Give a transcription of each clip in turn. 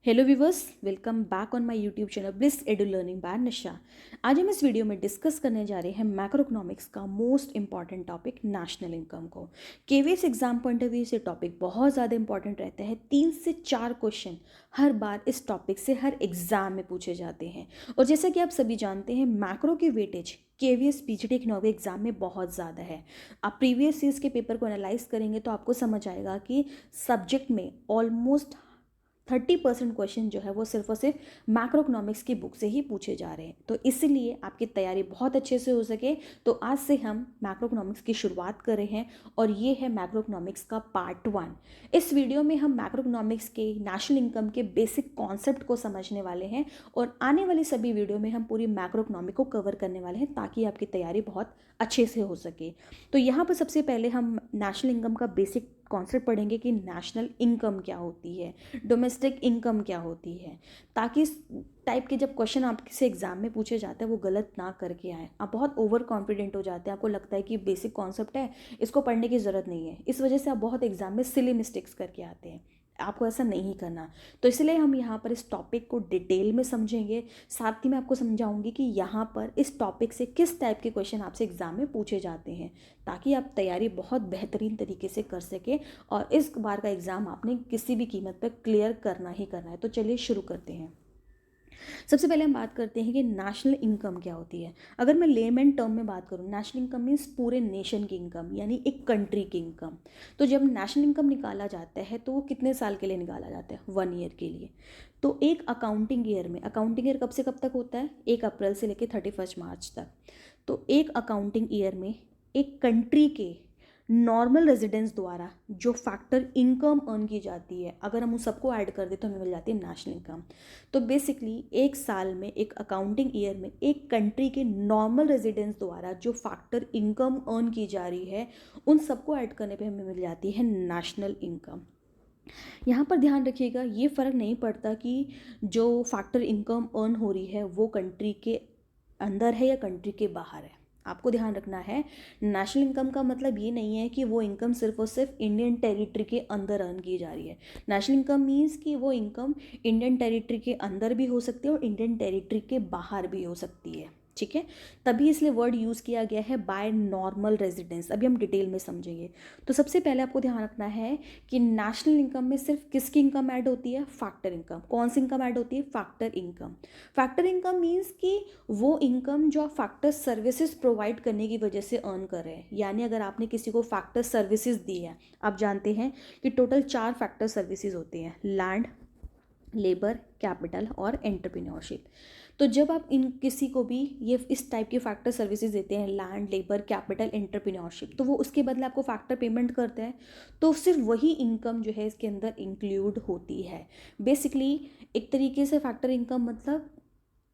Hello viewers, welcome back on my YouTube channel Bliss Edu Learning by Nisha. आज हम इस video में discuss करने जा रहे हैं मैक्रो इकोनॉमिक्स का most important topic national income को। KVS exam point of view से टॉपिक बहुत ज़्यादा इंपॉर्टेंट रहता है। 3 से 4 क्वेश्चन हर बार इस टॉपिक से हर एग्जाम में पूछे जाते हैं। और जैसा कि आप सभी जानते हैं, मैक्रो की weightage KVS PGT economic exam में बहुत ज़्यादा है। आप प्रीवियस ईयर्स के पेपर को एनालाइज करेंगे तो आपको समझ आएगा कि सब्जेक्ट में ऑलमोस्ट 30% क्वेश्चन जो है वो सिर्फ और सिर्फ मैक्रो इकोनॉमिक्स की बुक से ही पूछे जा रहे हैं। तो इसीलिए आपकी तैयारी बहुत अच्छे से हो सके तो आज से हम मैक्रो इकोनॉमिक्स की शुरुआत कर रहे हैं और ये है मैक्रो इकोनॉमिक्स का पार्ट 1। इस वीडियो में हम मैक्रो इकोनॉमिक्स के नेशनल इनकम के बेसिक कॉन्सेप्ट को समझने वाले हैं और आने वाली सभी वीडियो में हम पूरी मैक्रो इकोनॉमिक को कवर करने वाले हैं ताकि आपकी तैयारी बहुत अच्छे से हो सके। तो यहाँ पर सबसे पहले हम नेशनल इनकम का बेसिक कॉन्सेप्ट पढ़ेंगे कि नेशनल इनकम क्या होती है, डोमेस्टिक इनकम क्या होती है, ताकि इस टाइप के जब क्वेश्चन आपसे एग्जाम में पूछे जाते हैं वो गलत ना करके आए। आप बहुत ओवर कॉन्फिडेंट हो जाते हैं, आपको लगता है कि बेसिक कॉन्सेप्ट है, इसको पढ़ने की ज़रूरत नहीं है, इस वजह से आप बहुत एग्जाम में सिली मिस्टेक्स करके आते हैं। आपको ऐसा नहीं करना। तो इसलिए हम यहाँ पर इस टॉपिक को डिटेल में समझेंगे। साथ ही मैं आपको समझाऊंगी कि यहाँ पर इस टॉपिक से किस टाइप के क्वेश्चन आपसे एग्जाम में पूछे जाते हैं ताकि आप तैयारी बहुत बेहतरीन तरीके से कर सकें और इस बार का एग्ज़ाम आपने किसी भी कीमत पर क्लियर करना ही करना है। तो चलिए शुरू करते हैं। सबसे पहले हम बात करते हैं कि नेशनल इनकम क्या होती है। अगर मैं लेमैन टर्म में बात करूँ, नेशनल इनकम मीन्स पूरे नेशन की इनकम, यानी एक कंट्री की इनकम। तो जब नेशनल इनकम निकाला जाता है तो वो कितने साल के लिए निकाला जाता है? 1 ईयर के लिए। तो एक अकाउंटिंग ईयर में, अकाउंटिंग ईयर कब से कब तक होता है? 1 अप्रैल से लेकर 31 मार्च तक। तो एक अकाउंटिंग ईयर में एक कंट्री के नॉर्मल रेजिडेंस द्वारा जो फैक्टर इनकम अर्न की जाती है, अगर हम उन सबको ऐड कर दें तो हमें मिल जाती है नेशनल इनकम। तो बेसिकली एक साल में, एक अकाउंटिंग ईयर में, एक कंट्री के नॉर्मल रेजिडेंस द्वारा जो फैक्टर इनकम अर्न की जा रही है उन सबको ऐड करने पे हमें मिल जाती है नेशनल इनकम। यहाँ पर ध्यान रखिएगा, ये फ़र्क नहीं पड़ता कि जो फैक्टर इनकम अर्न हो रही है वो कंट्री के अंदर है या कंट्री के बाहर है। आपको ध्यान रखना है, नेशनल इनकम का मतलब ये नहीं है कि वो इनकम सिर्फ और सिर्फ इंडियन टेरिटरी के अंदर अर्न की जा रही है। नेशनल इनकम मीन्स कि वो इनकम इंडियन टेरिटरी के अंदर भी हो सकती है और इंडियन टेरिटरी के बाहर भी हो सकती है। ठीक है, तभी इसलिए वर्ड यूज़ किया गया है बाय नॉर्मल रेजिडेंस। अभी हम डिटेल में समझेंगे। तो सबसे पहले आपको ध्यान रखना है कि नेशनल इनकम में सिर्फ किसकी इनकम ऐड होती है? Factor income. कौन सी इनकम ऐड होती है? Factor income. Factor income means कि वो इनकम जो आप फैक्टर सर्विसेज प्रोवाइड करने की वजह से अर्न कर रहे हैं। यानी अगर आपने किसी को फैक्टर सर्विसेज दी है, आप जानते हैं कि टोटल 4 फैक्टर सर्विसेज होती हैं: लैंड, लेबर, कैपिटल और एंटरप्रेन्योरशिप। तो जब आप इन किसी को भी ये इस टाइप की फैक्टर सर्विसेज देते हैं, लैंड, लेबर, कैपिटल, एंटरप्रेन्योरशिप, तो वो उसके बदले आपको फैक्टर पेमेंट करते हैं। तो सिर्फ वही इनकम जो है इसके अंदर इंक्लूड होती है। बेसिकली एक तरीके से फैक्टर इनकम मतलब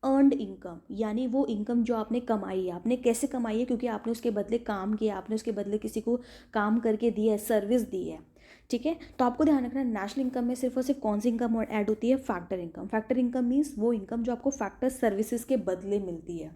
अर्नड इनकम, यानी वो इनकम जो आपने कमाई है। आपने कैसे कमाई है? क्योंकि आपने उसके बदले काम किया, आपने उसके बदले किसी को काम करके दिया है, सर्विस दी है। ठीक है, तो आपको ध्यान रखना है नेशनल इनकम में सिर्फ और सिर्फ कौन सी इनकम ऐड होती है? Factor income. Factor income means वो इनकम जो आपको फैक्टर सर्विसेज के बदले मिलती है।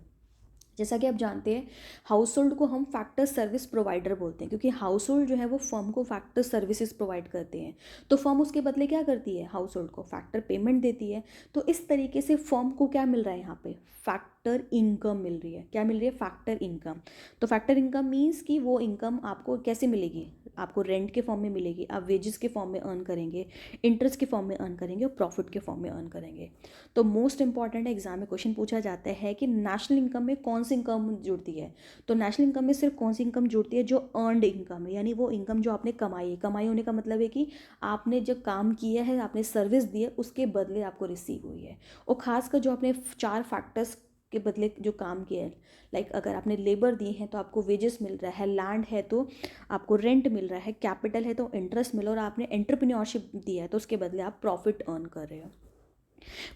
जैसा कि आप जानते हैं, हाउस होल्ड को हम फैक्टर सर्विस प्रोवाइडर बोलते हैं क्योंकि हाउस होल्ड जो है वो फर्म को फैक्टर सर्विसेज प्रोवाइड करते हैं। तो फर्म उसके बदले क्या करती है? हाउस होल्ड को फैक्टर पेमेंट देती है। तो इस तरीके से फर्म को क्या मिल रहा है? यहाँ पे फैक्टर इनकम मिल रही है। क्या मिल रही है? Factor income. तो फैक्टर इनकम मीन्स कि वो इनकम आपको कैसे मिलेगी? आपको रेंट के फॉर्म में मिलेगी, आप वेजेस के फॉर्म में अर्न करेंगे, इंटरेस्ट के फॉर्म में अर्न करेंगे और प्रॉफिट के फॉर्म में अर्न करेंगे। तो मोस्ट इंपॉर्टेंट एग्जाम में क्वेश्चन पूछा जाता है कि नेशनल इनकम में कौन सी इनकम जुड़ती है। तो नेशनल इनकम में सिर्फ कौन सी इनकम जुड़ती है? जो अर्नड इनकम है, यानी वो इनकम जो आपने कमाई है। कमाई होने का मतलब है कि आपने जब काम किया है, आपने सर्विस दी है, उसके बदले आपको रिसीव हुई है। और खासकर जो आपने 4 फैक्टर्स के बदले जो काम किया है, लाइक अगर आपने लेबर दी है तो आपको वेजेस मिल रहा है, लैंड है तो आपको रेंट मिल रहा है, कैपिटल है तो इंटरेस्ट मिल रहा है और आपने एंटरप्रेन्योरशिप दिया है तो उसके बदले आप प्रॉफिट अर्न कर रहे हो।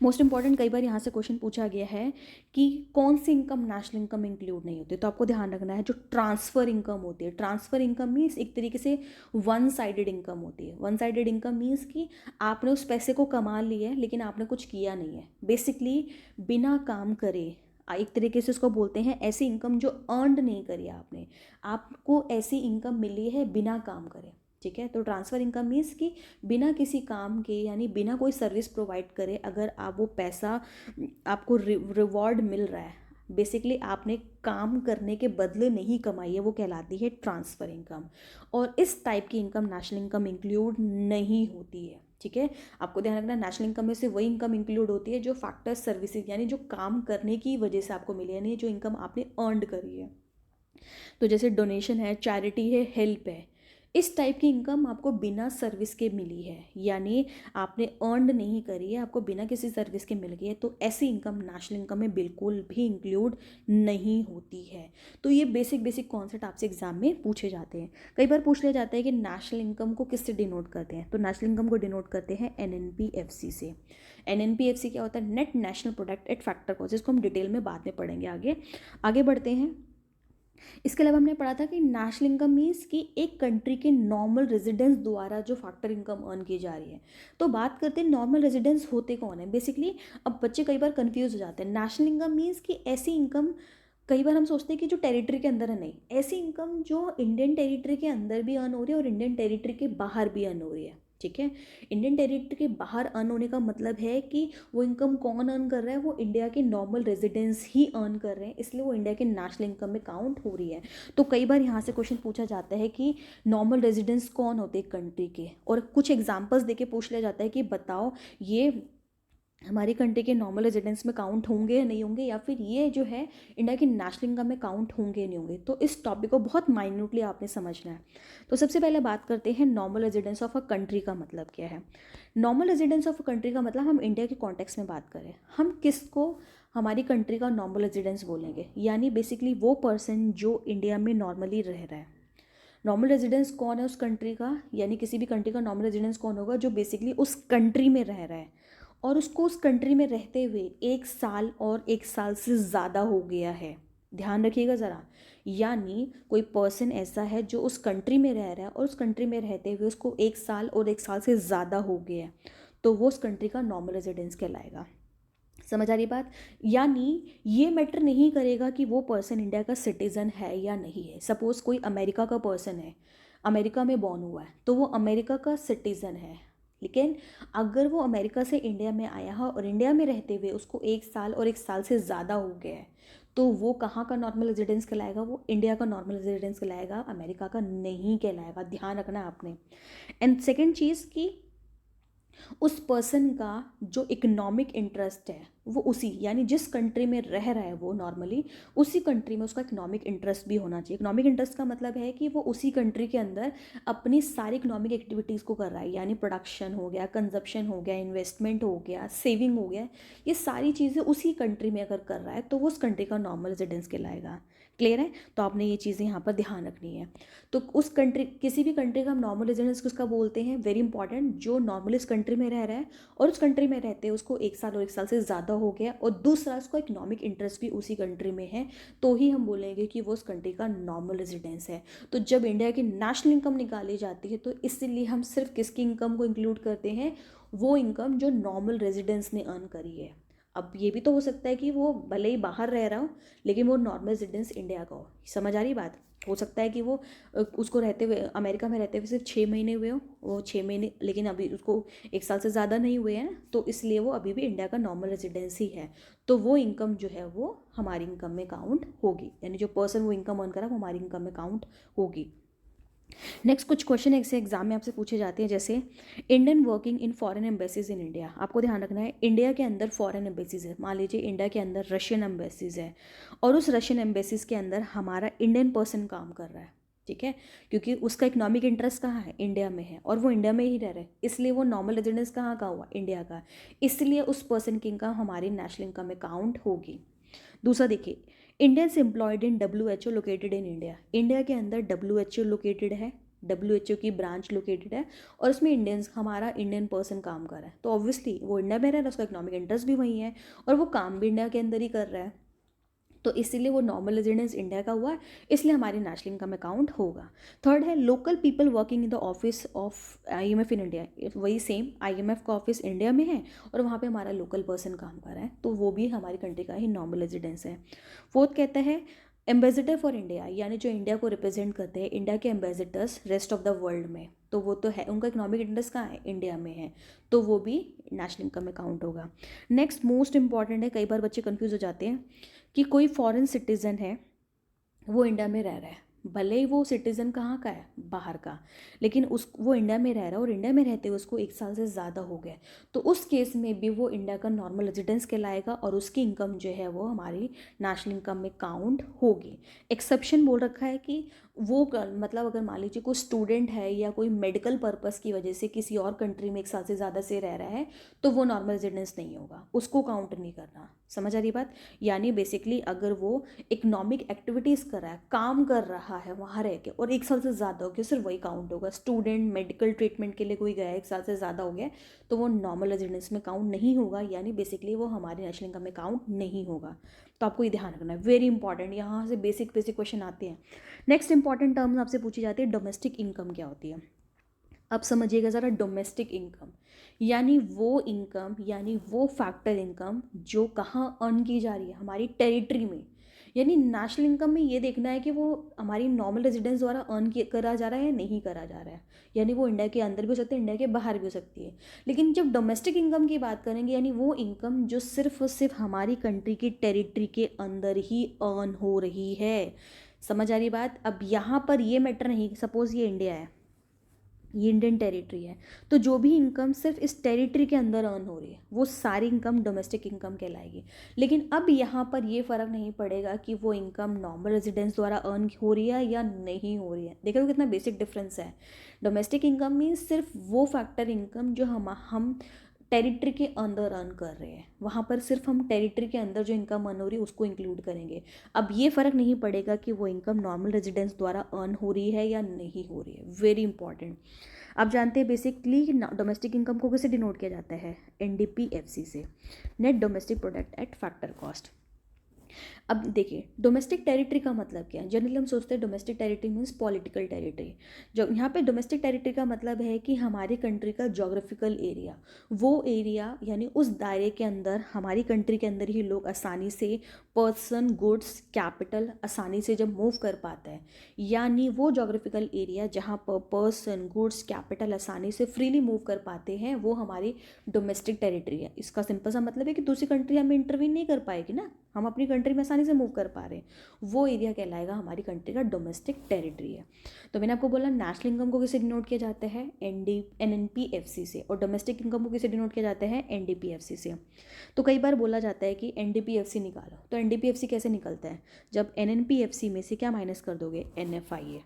मोस्ट इंपॉर्टेंट, कई बार यहाँ से क्वेश्चन पूछा गया है कि कौन सी इनकम नेशनल इनकम इंक्लूड नहीं होती। तो आपको ध्यान रखना है जो ट्रांसफ़र इनकम होती है। ट्रांसफ़र इनकम मीन्स एक तरीके से वन साइडेड इनकम होती है। वन साइडेड इनकम मीन्स कि आपने उस पैसे को कमा लिया है लेकिन आपने कुछ किया नहीं है। बेसिकली बिना काम करे, एक तरीके से उसको बोलते हैं ऐसी इनकम जो अर्नड नहीं करी आपने। आपको ऐसी इनकम मिली है बिना काम करे। ठीक है। तो ट्रांसफ़र इनकम मीन्स कि बिना किसी काम के यानी बिना कोई सर्विस प्रोवाइड करे अगर आप वो पैसा आपको रिवॉर्ड मिल रहा है, बेसिकली आपने काम करने के बदले नहीं कमाई है, वो कहलाती है ट्रांसफ़र इनकम। और इस टाइप की इनकम नेशनल इनकम इंक्लूड नहीं होती है, ठीक है। आपको ध्यान रखना, नेशनल इनकम में से वही इनकम इंक्लूड होती है जो फैक्टर्स सर्विसेज यानी जो काम करने की वजह से आपको मिली, यानी जो इनकम आपने अर्नड करी है। तो जैसे डोनेशन है, चैरिटी है, हेल्प है, इस टाइप की इनकम आपको बिना सर्विस के मिली है, यानी आपने अर्नड नहीं करी है, आपको बिना किसी सर्विस के मिल गई है, तो ऐसी इनकम नेशनल इनकम में बिल्कुल भी इंक्लूड नहीं होती है। तो ये बेसिक बेसिक कॉन्सेप्ट आपसे एग्जाम में पूछे जाते हैं। कई बार पूछ लिया जाता है कि नेशनल इनकम को किससे डिनोट करते हैं, तो नेशनल इनकम को डिनोट करते हैं NNPFC से। NNPFC क्या होता है? Net national product at factor cost, इसको हम डिटेल में बाद में पढ़ेंगे। आगे बढ़ते हैं। इसके अलावा हमने पढ़ा था कि नेशनल इनकम मीन्स कि एक कंट्री के नॉर्मल रेजिडेंस द्वारा जो फैक्टर इनकम अर्न की जा रही है। तो बात करते हैं नॉर्मल रेजिडेंस होते कौन है बेसिकली। अब बच्चे कई बार कंफ्यूज हो जाते हैं। नेशनल इनकम मीन्स कि ऐसी इनकम, कई बार हम सोचते हैं कि जो टेरिटरी के अंदर है, नहीं, ऐसी इनकम जो इंडियन टेरिटरी के अंदर भी अर्न हो रही है और इंडियन टेरिटरी के बाहर भी अर्न हो रही है, ठीक है। इंडियन टेरिटरी के बाहर अर्न होने का मतलब है कि वो इनकम कौन अर्न कर रहा है, वो इंडिया के नॉर्मल रेजिडेंस ही अर्न कर रहे हैं, इसलिए वो इंडिया के नेशनल इनकम में काउंट हो रही है। तो कई बार यहाँ से क्वेश्चन पूछा जाता है कि नॉर्मल रेजिडेंस कौन होते हैं कंट्री के, और कुछ एग्जाम्पल्स देके पूछ लिया जाता है कि बताओ ये हमारी कंट्री के नॉर्मल रेजिडेंस में काउंट होंगे या नहीं होंगे, या फिर ये जो है इंडिया की नेशनल इनकम में काउंट होंगे या नहीं होंगे। तो इस टॉपिक को बहुत माइन्यूटली आपने समझना है। तो सबसे पहले बात करते हैं normal residence of a country का मतलब क्या है। Normal residence of a country का मतलब, हम इंडिया के कॉन्टेक्स्ट में बात करें, हम किसको हमारी कंट्री का नॉर्मल रेजिडेंस बोलेंगे, यानी बेसिकली वो पर्सन जो इंडिया में नॉर्मली रह रहा है। नॉर्मल रेजिडेंस कौन है उस कंट्री का, यानी किसी भी कंट्री का नॉर्मल रेजिडेंस कौन होगा, जो बेसिकली उस कंट्री में रह रहा है और उसको उस कंट्री में रहते हुए 1 साल और 1 साल से ज़्यादा हो गया है। ध्यान रखिएगा ज़रा, यानी कोई पर्सन ऐसा है जो उस कंट्री में रह रहा है और उस कंट्री में रहते हुए उसको 1 साल और 1 साल से ज़्यादा हो गया है, तो वो उस कंट्री का नॉर्मल रेजिडेंस कहलाएगा। समझ आ रही बात। यानी ये मैटर नहीं करेगा कि वो पर्सन इंडिया का सिटीज़न है या नहीं है। सपोज़ कोई अमेरिका का पर्सन है, अमेरिका में बॉर्न हुआ है, तो वो अमेरिका का सिटीज़न है, लेकिन अगर वो अमेरिका से इंडिया में आया है और इंडिया में रहते हुए उसको 1 साल और 1 साल से ज़्यादा हो गया है, तो वो कहाँ का नॉर्मल रेजिडेंस कहलाएगा, वो इंडिया का नॉर्मल रेजिडेंस कहलाएगा, अमेरिका का नहीं कहलाएगा। ध्यान रखना आपने। एंड सेकेंड चीज़ कि उस पर्सन का जो इकोनॉमिक इंटरेस्ट है वो उसी, यानी जिस कंट्री में रह रहा है वो नॉर्मली, उसी कंट्री में उसका इकोनॉमिक इंटरेस्ट भी होना चाहिए। इकोनॉमिक इंटरेस्ट का मतलब है कि वो उसी कंट्री के अंदर अपनी सारी इकोनॉमिक एक्टिविटीज़ को कर रहा है, यानी प्रोडक्शन हो गया, कंजप्शन हो गया, इन्वेस्टमेंट हो गया, सेविंग हो गया, ये सारी चीज़ें उसी कंट्री में अगर कर रहा है तो वो उस कंट्री का नॉर्मल रेजिडेंस कहलाएगा। क्लियर है। तो आपने ये चीज़ें यहाँ पर ध्यान रखनी है। तो उस कंट्री, किसी भी कंट्री का हम नॉर्मल रेजिडेंस किसका बोलते हैं, वेरी इंपॉर्टेंट, जो नॉर्मल इस कंट्री में रह रहा है और उस कंट्री में रहते हैं उसको 1 साल और 1 साल से ज़्यादा हो गया और दूसरा उसको इकोनॉमिक इंटरेस्ट भी उसी कंट्री में है, तो ही हम बोलेंगे कि वो उस कंट्री का नॉर्मल रेजिडेंस है। तो जब इंडिया की नेशनल इनकम निकाली जाती है तो इसीलिए हम सिर्फ किसकी इनकम को इंक्लूड करते हैं, वो इनकम जो नॉर्मल रेजिडेंस ने अर्न करी है। अब ये भी तो हो सकता है कि वो भले ही बाहर रह रहा हो लेकिन वो नॉर्मल रेजिडेंस इंडिया का हो। समझ आ रही बात। हो सकता है कि वो उसको रहते हुए अमेरिका में रहते हुए सिर्फ 6 महीने हुए हो, वो 6 महीने, लेकिन अभी उसको 1 साल से ज़्यादा नहीं हुए हैं, तो इसलिए वो अभी भी इंडिया का नॉर्मल रेजिडेंस ही है। तो वो इनकम जो है वो हमारी इनकम में काउंट होगी, यानी जो पर्सन वो इनकम अर्न करा वो हमारी इनकम में काउंट होगी। नेक्स्ट कुछ क्वेश्चन ऐसे एग्जाम में आपसे पूछे जाते हैं, जैसे Indian working in foreign embassies in India. आपको ध्यान रखना है, इंडिया के अंदर फॉरेन एम्बेसीज है। मान लीजिए इंडिया के अंदर रशियन एम्बेसीज है और उस रशियन एम्बेसीज के अंदर हमारा इंडियन पर्सन काम कर रहा है, ठीक है, क्योंकि उसका इकोनॉमिक इंटरेस्ट कहाँ है, इंडिया में है, और वो इंडिया में ही रह रहा है, इसलिए वो नॉर्मल रेजिडेंस कहाँ का हुआ, इंडिया का, इसलिए उस पर्सन की इनकम हमारी नेशनल इनकम में काउंट होगी। दूसरा देखिए, Indians employed in WHO located in India. India के अंदर WHO लोकेटेड है, WHO की ब्रांच लोकेटेड है और उसमें इंडियंस, हमारा इंडियन पर्सन काम कर रहा है, तो ऑब्वियसली वो इंडिया में रह रहा है, उसका इकोनॉमिक इंटरेस्ट भी वही है और वो काम भी इंडिया के अंदर ही कर रहा है, तो इसीलिए वो नॉर्मल रेजिडेंस इंडिया का हुआ है, इसलिए हमारी नेशनल इनकम अकाउंट होगा। थर्ड है local people working in the office of IMF in India. वही सेम, IMF का ऑफिस इंडिया में है और वहाँ पे हमारा लोकल पर्सन काम कर रहा है, तो वो भी हमारी कंट्री का ही नॉर्मल रेजिडेंस है। फोर्थ कहता है एम्बेसडर फॉर इंडिया यानी जो इंडिया को रिप्रेजेंट करते हैं, इंडिया के ambassadors rest of the world में, तो वो तो है, उनका इकोनॉमिक इंटरेस्ट कहाँ है, इंडिया में है, तो वो भी नेशनल इनकम में काउंट होगा। नेक्स्ट मोस्ट इंपॉर्टेंट है, कई बार बच्चे कंफ्यूज हो जाते हैं कि कोई फॉरेन सिटीजन है, वो इंडिया में रह रहा है, भले ही वो सिटीज़न कहाँ का है, बाहर का, लेकिन उस वो इंडिया में रह रहा है और इंडिया में रहते हुए उसको 1 साल से ज़्यादा हो गया, तो उस केस में भी वो इंडिया का नॉर्मल रेजिडेंस कहलाएगा और उसकी इनकम जो है वो हमारी नेशनल इनकम में काउंट होगी। एक्सेप्शन बोल रखा है कि वो मतलब अगर मान लीजिए कोई स्टूडेंट है या कोई मेडिकल पर्पस की वजह से किसी और कंट्री में 1 साल से ज़्यादा से रह रहा है, तो वो नॉर्मल रेजिडेंस नहीं होगा, उसको काउंट नहीं करना। समझ आ रही बात? यानी बेसिकली अगर वो इकोनॉमिक एक्टिविटीज़ कर रहा है, काम कर रहा है वहाँ रह के और 1 साल से ज़्यादा हो गया, सिर्फ वही काउंट होगा। स्टूडेंट मेडिकल ट्रीटमेंट के लिए कोई गया 1 साल से ज़्यादा हो गया, तो वो नॉर्मल रेजिडेंस में काउंट नहीं होगा, यानी बेसिकली वो हमारी नेशनल इनकम में काउंट नहीं होगा। तो आपको ये ध्यान रखना है, वेरी इंपॉर्टेंट, यहाँ से बेसिक बेसिक क्वेश्चन आते हैं। नेक्स्ट इंपॉर्टेंट टर्म्स आपसे पूछी जाती है, डोमेस्टिक इनकम क्या होती है। अब समझिएगा ज़रा, डोमेस्टिक इनकम यानी वो फैक्टर इनकम जो कहाँ अर्न की जा रही है, हमारी टेरिटरी में। यानी नेशनल इनकम में ये देखना है कि वो हमारी नॉर्मल रेजिडेंस द्वारा अर्न करा जा रहा है या नहीं करा जा रहा है, यानी वो इंडिया के अंदर भी हो सकती है, इंडिया के बाहर भी हो सकती है। लेकिन जब डोमेस्टिक इनकम की बात करेंगे, यानी वो इनकम जो सिर्फ और सिर्फ हमारी कंट्री की टेरिटरी के अंदर ही अर्न हो रही है। समझ आ रही बात? अब यहाँ पर ये मैटर नहीं, सपोज ये इंडिया है, ये इंडियन टेरिटरी है, तो जो भी इनकम सिर्फ इस टेरिटरी के अंदर अर्न हो रही है वो सारी इनकम डोमेस्टिक इनकम कहलाएगी। लेकिन अब यहाँ पर ये फ़र्क नहीं पड़ेगा कि वो इनकम नॉर्मल रेजिडेंस द्वारा अर्न हो रही है या नहीं हो रही है। देखो कितना बेसिक डिफरेंस है। डोमेस्टिक इनकम मीन्स सिर्फ वो फैक्टर इनकम जो हम टेरिटरी के अंदर अर्न कर रहे हैं, वहाँ पर सिर्फ हम टेरिटरी के अंदर जो इनकम अर्न हो रही है उसको इंक्लूड करेंगे। अब ये फ़र्क नहीं पड़ेगा कि वो इनकम नॉर्मल रेजिडेंस द्वारा अर्न हो रही है या नहीं हो रही है। Very important. आप जानते हैं बेसिकली डोमेस्टिक इनकम को कैसे डिनोट किया जाता है, NDPFC से, net domestic product at factor cost. अब देखिए डोमेस्टिक टेरिटरी का मतलब क्या है। जनरली हम सोचते हैं domestic territory means political territory. जो यहाँ पे डोमेस्टिक टेरिटरी का मतलब है कि हमारी कंट्री का जोग्राफिकल एरिया, वो एरिया यानी उस दायरे के अंदर हमारी कंट्री के अंदर ही लोग आसानी से पर्सन, गुड्स, कैपिटल आसानी से जब मूव कर पाते हैं, यानी वो जोग्राफिकल एरिया जहाँ पर पर्सन, गुड्स, कैपिटल आसानी से फ्रीली मूव कर पाते हैं, वो हमारी डोमेस्टिक टेरिटरी है। इसका सिंपल सा मतलब है कि दूसरी कंट्री हमें इंटरवीन नहीं कर पाएगी ना, हम अपनी कंट्री में आसानी से मूव कर पा रहे हैं, वो एरिया कहलाएगा हमारी कंट्री का डोमेस्टिक टेरिटरी है। तो मैंने आपको बोला नेशनल इनकम को किसे डिनोट किया जाता है, NNPFC से, और डोमेस्टिक इनकम को किसे डिनोट किया जाता है, NDPFC से। तो कई बार बोला जाता है कि NDPFC निकालो, तो NDPFC कैसे निकलता है, जब NNPFC में से क्या माइनस कर दोगे, NFIA।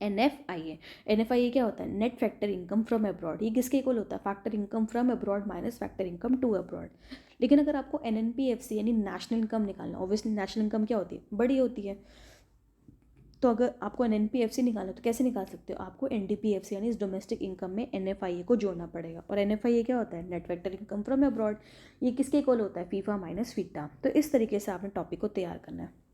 NFIA क्या होता है, net factor income from abroad. ये किसके इक्वल होता है, factor income from abroad minus factor income to abroad. लेकिन अगर आपको NNPFC यानी नेशनल इनकम निकालना, ऑब्वियसली नेशनल इनकम क्या होती है, बड़ी होती है, तो अगर आपको NNPFC निकालना तो कैसे निकाल सकते हो, आपको NDPFC यानी इस डोमेस्टिक इनकम में NFIA को जोड़ना पड़ेगा। और NFIA क्या होता है, net factor income from abroad. ये किसके इक्वल होता है, फीफा माइनस फीटा। तो इस तरीके से आपने टॉपिक को तैयार करना है।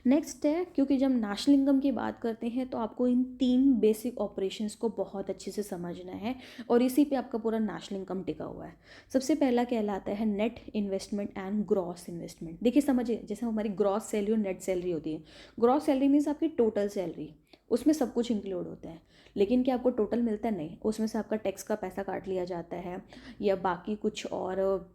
नेक्स्ट है, क्योंकि जब नेशनल इनकम की बात करते हैं तो आपको इन 3 बेसिक ऑपरेशंस को बहुत अच्छे से समझना है और इसी पे आपका पूरा नेशनल इनकम टिका हुआ है। सबसे पहला कहलाता है net investment and gross investment. देखिए समझिए, जैसे हमारी ग्रॉस सैलरी और नेट सैलरी होती है। ग्रॉस सैलरी मीन्स आपकी टोटल सैलरी, उसमें सब कुछ इंक्लूड होता है, लेकिन क्या आपको टोटल मिलता है, नहीं, उसमें से आपका टैक्स का पैसा काट लिया जाता है या बाकी कुछ और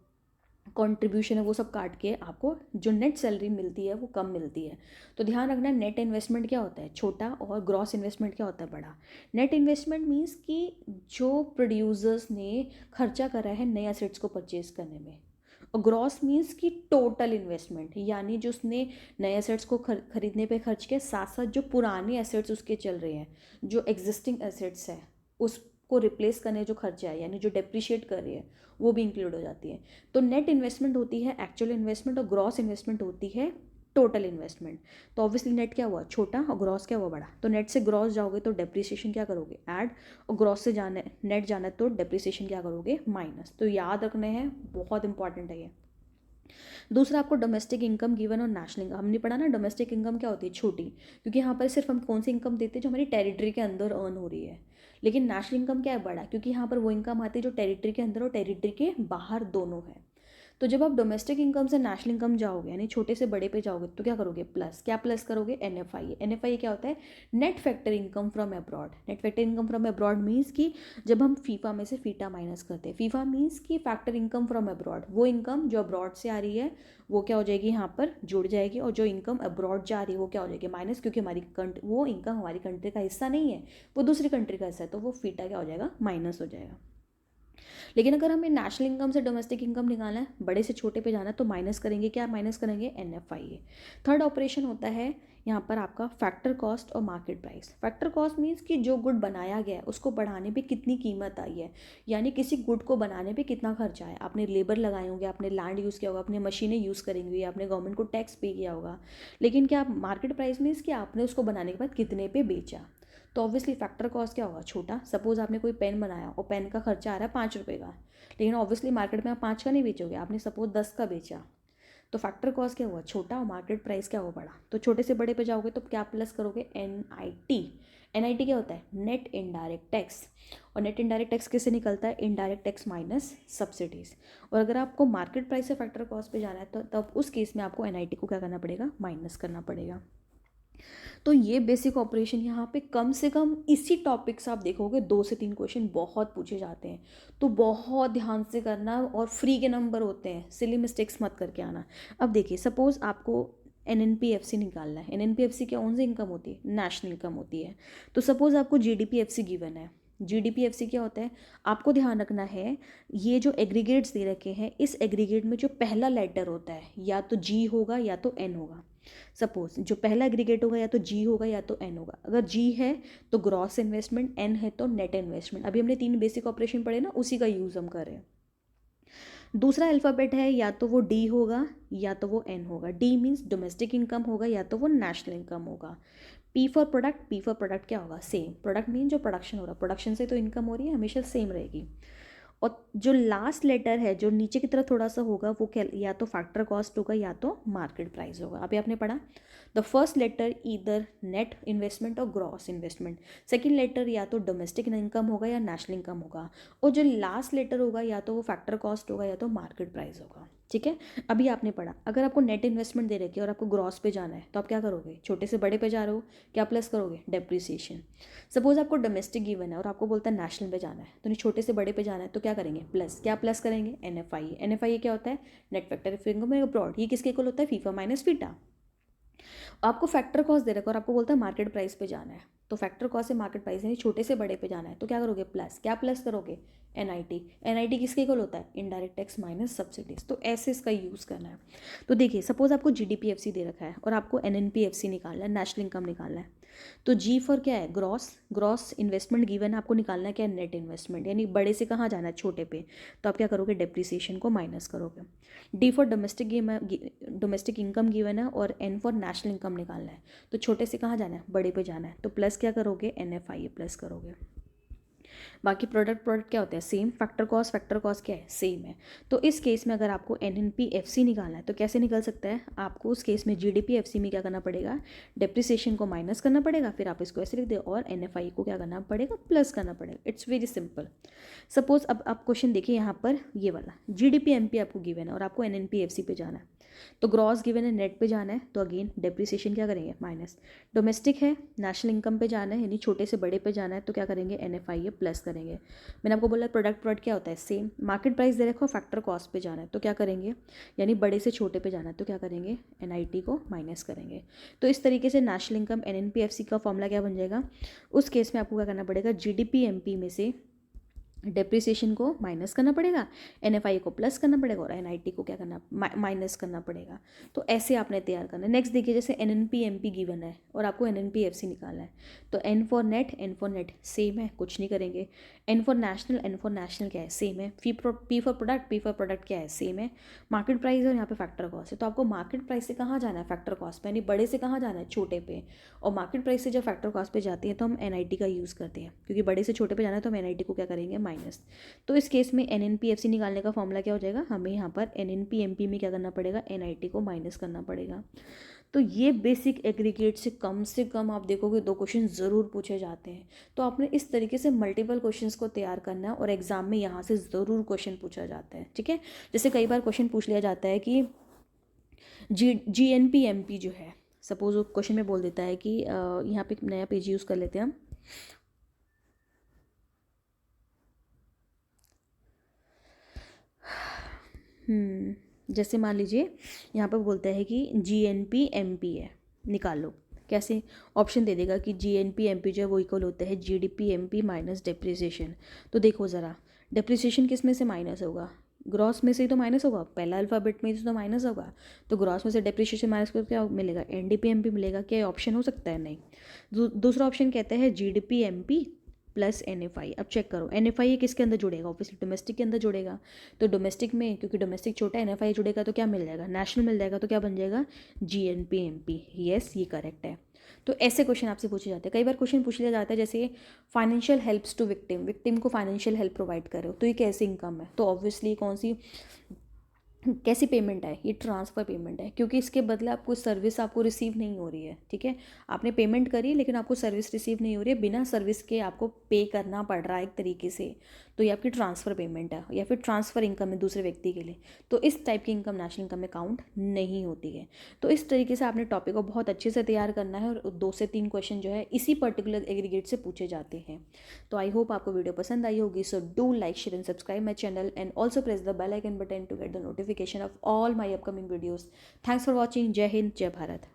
कंट्रीब्यूशन है वो सब काट के आपको जो नेट सैलरी मिलती है वो कम मिलती है। तो ध्यान रखना, नेट इन्वेस्टमेंट क्या होता है, छोटा, और ग्रॉस इन्वेस्टमेंट क्या होता है, बड़ा। नेट इन्वेस्टमेंट मीन्स कि जो प्रोड्यूसर्स ने खर्चा करा है नए असेट्स को परचेज करने में, और ग्रॉस मीन्स कि टोटल इन्वेस्टमेंट, यानी जो उसने नए एसेट्स को खरीदने पे खर्च किया, साथ साथ जो पुराने एसेट्स उसके चल रहे हैं, जो एग्जिस्टिंग एसेट्स है उसको रिप्लेस करने जो खर्चा है, यानी जो डेप्रिशिएट कर रही है, वो भी इंक्लूड हो जाती है। तो नेट इन्वेस्टमेंट होती है एक्चुअल इन्वेस्टमेंट और ग्रॉस इन्वेस्टमेंट होती है टोटल इन्वेस्टमेंट। तो ऑब्वियसली नेट क्या हुआ, छोटा, और ग्रॉस क्या हुआ, बड़ा। तो नेट से ग्रॉस जाओगे तो डेप्रिसिएशन क्या करोगे, ऐड, और ग्रॉस से जाने नेट जाना है तो डेप्रिसिएशन क्या करोगे, माइनस। तो याद रखने हैं, बहुत इंपॉर्टेंट है ये। दूसरा आपको डोमेस्टिक इनकम गिवन और नेशनल इनकम। हमने पढ़ा ना डोमेस्टिक इनकम क्या होती है, छोटी, क्योंकि यहाँ पर सिर्फ हम कौन सी इनकम देते हैं जो हमारी टेरिटरी के अंदर अर्न हो रही है। लेकिन नेशनल इनकम क्या है, बड़ा, क्योंकि यहाँ पर वो इनकम आती है जो टेरिटरी के अंदर और टेरिटरी के बाहर दोनों है। तो जब आप डोमेस्टिक इनकम से नेशनल इनकम जाओगे यानी छोटे से बड़े पे जाओगे तो क्या करोगे, प्लस। क्या प्लस करोगे, NFI। NFI क्या होता है, net factor income from abroad. Net factor income from abroad means कि जब हम फीफा में से फीटा माइनस करते हैं, फीफा मीन्स कि फैक्टर इनकम फ्रॉम अब्रॉड, वो इनकम जो अब्रॉड से आ रही है वो क्या हो जाएगी, यहाँ पर जुड़ जाएगी, और जो इनकम अब्रॉड जा रही है वो क्या हो जाएगी, माइनस, क्योंकि हमारी वो इनकम हमारी कंट्री का हिस्सा नहीं है, वो दूसरी कंट्री का हिस्सा है, तो वो फीटा क्या हो जाएगा, माइनस हो जाएगा। लेकिन अगर हमें नेशनल इनकम से डोमेस्टिक इनकम निकालना है, बड़े से छोटे पे जाना है, तो माइनस करेंगे, क्या माइनस करेंगे, NFI। थर्ड ऑपरेशन होता है यहाँ पर आपका फैक्टर कॉस्ट और market price. Factor cost means कि जो गुड बनाया गया है उसको बढ़ाने पे कितनी कीमत आई है, यानी किसी गुड को बनाने पे कितना खर्चा है, आपने लेबर लगाए होंगे, आपने लैंड यूज़ किया होगा, आपने मशीनें यूज़ करेंगी हुई, आपने गवर्नमेंट को टैक्स पे किया होगा। लेकिन क्या मार्केट प्राइस मीन्स कि आपने उसको बनाने के बाद कितने पे बेचा। तो ऑब्वियसली फैक्टर कॉस्ट क्या होगा, छोटा। सपोज आपने कोई पेन बनाया और पेन का खर्चा आ रहा है 5 रुपये का, लेकिन ऑब्वियसली मार्केट में आप 5 का नहीं बेचोगे, आपने सपोज 10 का बेचा, तो फैक्टर कॉस्ट क्या हुआ, छोटा, और मार्केट प्राइस क्या हुआ, बड़ा। तो छोटे से बड़े पे जाओगे तो क्या प्लस करोगे, NIT। NIT क्या होता है, नेट इनडायरेक्ट टैक्स। और नेट इनडायरेक्ट टैक्स किससे निकलता है, इनडायरेक्ट टैक्स माइनस सब्सिडीज। और अगर आपको मार्केट प्राइस से फैक्टर कॉस्ट पे जाना है तो तब उस केस में आपको NIT को क्या करना पड़ेगा, माइनस करना पड़ेगा। तो ये बेसिक ऑपरेशन यहाँ पे कम से कम इसी टॉपिक से आप देखोगे 2 से 3 क्वेश्चन बहुत पूछे जाते हैं, तो बहुत ध्यान से करना, और फ्री के नंबर होते हैं, सिली मिस्टेक्स मत करके आना। अब देखिए, सपोज आपको NNPFC निकालना है। NNPFC क्या, कौन सी इनकम होती है, नेशनल इनकम होती है। तो सपोज आपको GDPFC गिवन है। GDPFC क्या होता है, आपको ध्यान रखना है, ये जो एग्रीगेट्स दे रखे हैं, इस एग्रीगेट में जो पहला लेटर होता है या तो G होगा या तो N होगा। सपोज जो पहला एग्रीगेट होगा या तो G होगा या तो N होगा। अगर G है तो ग्रॉस इन्वेस्टमेंट, N है तो नेट इन्वेस्टमेंट। अभी हमने 3 बेसिक ऑपरेशन पढ़े ना, उसी का यूज़ हम कर रहे हैं। दूसरा अल्फ़ाबेट है, या तो वो D होगा या तो वो N होगा। D मीन्स डोमेस्टिक इनकम होगा या तो वो नेशनल इनकम होगा। P for product, P for product क्या होगा, सेम। प्रोडक्ट मीन जो प्रोडक्शन हो रहा है, प्रोडक्शन से तो इनकम हो रही है, हमेशा सेम रहेगी। और जो लास्ट लेटर है जो नीचे की तरफ थोड़ा सा होगा, वो क्या, या तो फैक्टर कॉस्ट होगा या तो मार्केट प्राइस होगा। अभी आपने पढ़ा, the first letter either net investment और ग्रॉस इन्वेस्टमेंट। सेकंड लेटर या तो डोमेस्टिक इनकम होगा या नेशनल इनकम होगा। और जो लास्ट लेटर होगा या तो वो फैक्टर कॉस्ट होगा या तो मार्केट प्राइस होगा। ठीक है। अभी आपने पढ़ा, अगर आपको नेट इन्वेस्टमेंट दे रखी है और आपको ग्रॉस पे जाना है तो आप क्या करोगे, छोटे से बड़े पे जा रहे हो, क्या प्लस करोगे, डेप्रिसिएशन। सपोज आपको डोमेस्टिक गिवन है और आपको बोलता है नेशनल पे जाना है, तो नहीं छोटे से बड़े पे जाना है तो क्या करेंगे, प्लस। क्या प्लस करेंगे, NFI। NFI क्या होता है, नेट फैक्टर इनकम अब्रॉड। ये किसके इक्वल होता है, फीफा माइनस फीटा। आपको फैक्टर कॉस्ट दे रखा है और आपको बोलता है मार्केट प्राइस पे जाना है, तो फैक्टर कॉस्ट से मार्केट प्राइस यानी छोटे से बड़े पे जाना है तो क्या करोगे, प्लस। क्या प्लस करोगे, NIT। NIT किसके इक्वल होता है, इनडायरेक्ट टैक्स माइनस सब्सिडीज। तो ऐसे इसका यूज़ करना है। तो देखिए, सपोज आपको GDPFC दे रखा है और आपको NNPFC निकालना है, नेशनल इनकम निकालना है। तो G फॉर क्या है, ग्रॉस। ग्रॉस इन्वेस्टमेंट गिवन है, आपको निकालना है क्या, नेट इन्वेस्टमेंट, यानी बड़े से कहाँ जाना है, छोटे पे। तो आप क्या करोगे, डेप्रिसिएशन को माइनस करोगे। D for domestic income given है और N फॉर नेशनल इनकम निकालना है, तो छोटे से कहाँ जाना है, बड़े पे जाना है, तो प्लस क्या करोगे, NFI प्लस करोगे। बाकी प्रोडक्ट क्या होते हैं, सेम। फैक्टर कॉस्ट क्या है, सेम है। तो इस केस में अगर आपको NNPFC निकालना है तो कैसे निकल सकता है, आपको उस केस में GDPFC में क्या करना पड़ेगा, डेप्रिसिएशन को माइनस करना पड़ेगा, फिर आप इसको ऐसे लिख दे, और NFI को क्या करना पड़ेगा, प्लस करना पड़ेगा। It's very simple. सपोज अब आप क्वेश्चन देखिए, यहाँ पर ये वाला GDPMP आपको गिवन है और आपको NNPFC पे जाना है, तो ग्रॉस गिवन है, नेट पे जाना है, तो अगेन डेप्रिसिएशन क्या करेंगे, माइनस। डोमेस्टिक है, नेशनल इनकम पे जाना है, यानी छोटे से बड़े पे जाना है, तो क्या करेंगे, NFI प्लस करेंगे। मैंने आपको बोला प्रोडक्ट क्या होता है, सेम। मार्केट प्राइस दे रखो, फैक्टर कॉस्ट पे जाना है तो क्या करेंगे, यानी बड़े से छोटे पे जाना है तो क्या करेंगे, NIT को माइनस करेंगे। तो इस तरीके से नेशनल इनकम NNPFC का फॉर्मूला क्या बन जाएगा, उस केस में आपको क्या करना पड़ेगा, GDPMP में से डेप्रिसिएशन को माइनस करना पड़ेगा, NFI को प्लस करना पड़ेगा, और NIT को क्या करना, माइनस करना पड़ेगा। तो ऐसे आपने तैयार करना है। नेक्स्ट देखिए, जैसे NNPMP गिवन है और आपको NNPFC निकालना है, तो N फॉर नेट सेम है, कुछ नहीं करेंगे। N फॉर नेशनल क्या है, सेम है। P फॉर प्रोडक्ट क्या है, सेम है। मार्केट प्राइस और यहाँ पे फैक्टर कॉस्ट है, तो आपको मार्केट प्राइस से कहाँ जाना है, फैक्टर कॉस्ट पे, यानी बड़े से कहाँ जाना है, छोटे पे। और मार्केट प्राइस से जब फैक्टर कॉस्ट पे जाती है तो हम NIT का यूज़ करते हैं, क्योंकि बड़े से छोटे पे जाना है तो हम NIT को क्या करेंगे, माइनस। तो इस केस में NNPFC निकालने का फॉर्मूला क्या हो जाएगा, हमें यहाँ पर NNPMP में क्या करना पड़ेगा, NIT को माइनस करना पड़ेगा। तो ये बेसिक एग्रीगेट से कम आप देखोगे 2 क्वेश्चन ज़रूर पूछे जाते हैं। तो आपने इस तरीके से मल्टीपल क्वेश्चंस को तैयार करना है और एग्जाम में यहाँ से ज़रूर क्वेश्चन पूछा जाता है, ठीक है। जैसे कई बार क्वेश्चन पूछ लिया जाता है कि GNP MP जो है, सपोज वो क्वेश्चन में बोल देता है कि यहाँ पे एक नया पेज यूज़ कर लेते हैं हम। जैसे मान लीजिए यहाँ पर बोलता है कि GNP MP है, निकाल लो। कैसे? ऑप्शन दे देगा कि GNP MP जो है वो इक्वल होता है GDP MP माइनस डेप्रिसिएशन। तो देखो ज़रा, डेप्रिसिएशन किस में से माइनस होगा? ग्रॉस में से ही तो माइनस होगा, पहला अल्फ़ाबेट में से तो माइनस होगा। तो ग्रॉस में से डेप्रिसिएशन माइनस करके क्या मिलेगा? NDP MP मिलेगा। क्या ऑप्शन हो सकता है? नहीं। दूसरा ऑप्शन कहता है GDP MP प्लस NFI। अब चेक करो, NFI किसके अंदर जुड़ेगा? ऑब्वियसली डोमेस्टिक के अंदर जुड़ेगा। तो डोमेस्टिक में, क्योंकि डोमेस्टिक छोटा है, NFI जुड़ेगा तो क्या मिल जाएगा? नेशनल मिल जाएगा। तो क्या बन जाएगा? GNP MP। यस, ये करेक्ट है। तो ऐसे क्वेश्चन आपसे पूछे जाते हैं। कई बार क्वेश्चन पूछ लिया जाता है जैसे financial helps to victim, victim को फाइनेंशियल हेल्प प्रोवाइड करो, तो ये कैसी इनकम है? तो ऑब्वियसली कौन सी, कैसी पेमेंट है? ये ट्रांसफ़र पेमेंट है, क्योंकि इसके बदले आपको सर्विस आपको रिसीव नहीं हो रही है, ठीक है। आपने पेमेंट करी लेकिन आपको सर्विस रिसीव नहीं हो रही है, बिना सर्विस के आपको पे करना पड़ रहा है एक तरीके से। तो ये आपकी ट्रांसफ़र पेमेंट है या फिर ट्रांसफ़र इनकम है दूसरे व्यक्ति के लिए। तो इस टाइप की इनकम नेशनल इनकम में काउंट नहीं होती है। तो इस तरीके से आपने टॉपिक को बहुत अच्छे से तैयार करना है और 2 से 3 क्वेश्चन जो है इसी पर्टिकुलर एग्रीगेट से पूछे जाते हैं। तो आई होप आपको वीडियो पसंद आई होगी। So do like, share and subscribe my channel and also press the bell icon button to get the notification of all my upcoming videos. Thanks for watching. जय हिंद, जय भारत।